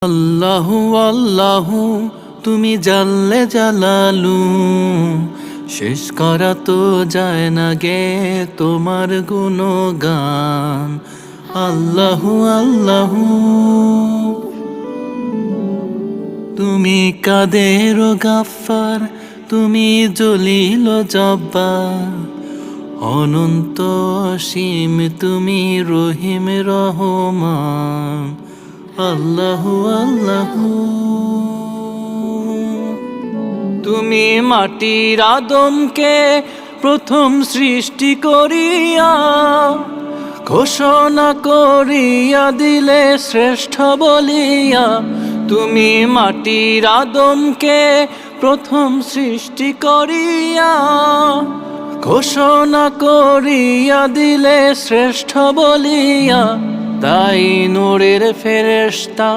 আল্লাহু আল্লাহু তুমি জাল্লে জালালু, শেষ করা তো যায় না গে তোমার গুণগান। আল্লাহু আল্লাহু তুমি কাদের গাফফার, তুমি জলিল জব্বার, অনন্ত অসীম তুমি রহিম রহমান। আল্লাহু আল্লাহু তুমি মাটির আদমকে প্রথম সৃষ্টি করিয়া ঘোষণা করিয়া দিলে শ্রেষ্ঠ বলিয়া। তুমি মাটির আদমকে প্রথম সৃষ্টি করিয়া ঘোষণা করিয়া দিলে শ্রেষ্ঠ বলিয়া। তাই নূরের ফেরেশতা